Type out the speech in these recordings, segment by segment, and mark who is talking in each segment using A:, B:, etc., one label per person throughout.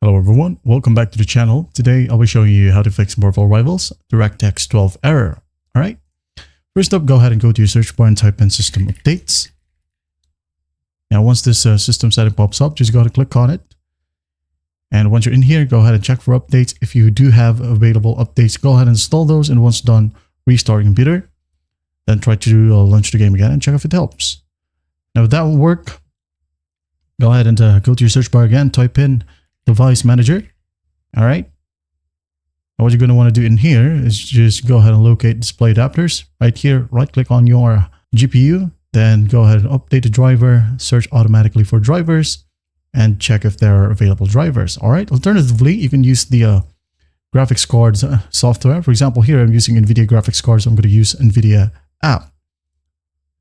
A: Hello everyone, welcome back to the channel. Today I'll be showing you how to fix Marvel Rivals DirectX 12 error. Alright, first up, go ahead and go to your search bar and type in system updates. Now once this system setting pops up, just go ahead and click on it. And once you're in here, go ahead and check for updates. If you do have available updates, go ahead and install those, and once done, restart your computer. Then try to launch the game again and check if it helps. Now if that won't work, go ahead and go to your search bar again, type in device manager. All right. Now what you're going to want to do in here is just go ahead and locate display adapters right here. Right click on your GPU, then go ahead and update the driver, search automatically for drivers, and check if there are available drivers. All right. Alternatively, you can use the graphics cards software. For example, here I'm using NVIDIA graphics cards. I'm going to use NVIDIA app.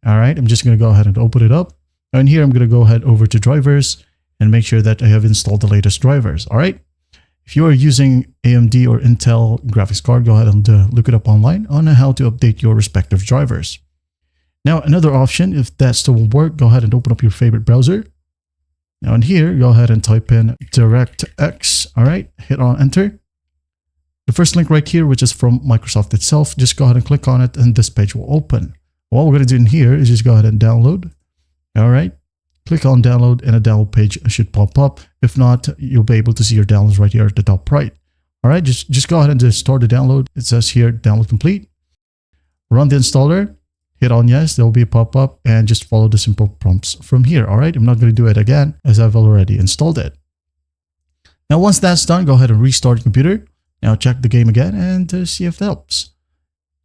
A: All right. I'm just going to go ahead and open it up. And here I'm going to go ahead over to drivers and make sure that I have installed the latest drivers. All right. If you are using AMD or Intel graphics card, go ahead and look it up online on how to update your respective drivers. Now, another option, if that still won't work, go ahead and open up your favorite browser. Now in here, go ahead and type in DirectX. All right. Hit on enter. The first link right here, which is from Microsoft itself, just go ahead and click on it and this page will open. What we're going to do in here is just go ahead and download. All right. Click on download and a download page should pop up. If not, you'll be able to see your downloads right here at the top right. All right, just go ahead and just start the download. It says here, download complete. Run the installer, hit on yes, there will be a pop-up, and just follow the simple prompts from here. All right, I'm not going to do it again as I've already installed it. Now, once that's done, go ahead and restart your computer. Now check the game again and see if it helps.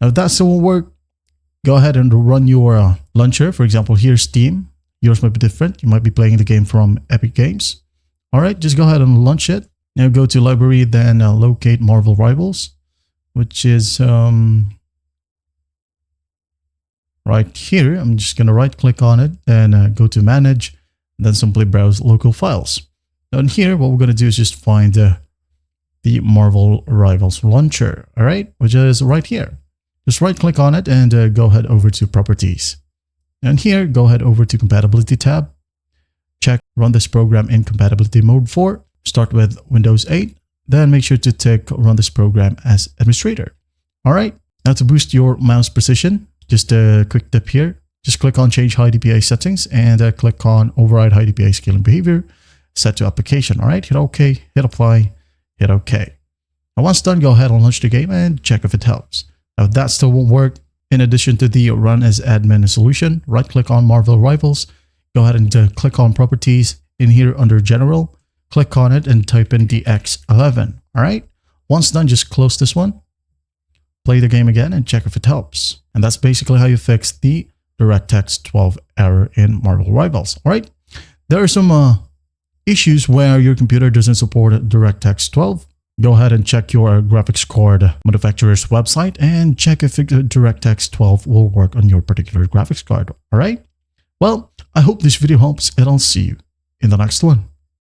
A: Now, if that still won't work, go ahead and run your launcher. For example, here's Steam. Yours might be different. You might be playing the game from Epic Games. All right, just go ahead and launch it. Now go to library, then locate Marvel Rivals, which is right here. I'm just going to right click on it, then go to manage, then simply browse local files. Down here, what we're going to do is just find the Marvel Rivals launcher, all right, which is right here. Just right click on it and go ahead over to properties. And here, go ahead over to compatibility tab. Check run this program in compatibility mode 4. Start with Windows 8. Then make sure to tick run this program as administrator. All right. Now to boost your mouse precision, just a quick tip here. Just click on change high DPI settings and click on override high DPI scaling behavior. Set to application. All right. Hit OK, hit apply, hit OK. Now once done, go ahead and launch the game and check if it helps. Now if that still won't work, in addition to the run as admin solution, right click on Marvel Rivals, go ahead and click on properties in here under general, click on it and type in DX11. All right. Once done, just close this one, play the game again and check if it helps. And that's basically how you fix the DirectX 12 error in Marvel Rivals. All right. There are some issues where your computer doesn't support DirectX 12. Go ahead and check your graphics card manufacturer's website and check if DirectX 12 will work on your particular graphics card. All right. Well, I hope this video helps and I'll see you in the next one.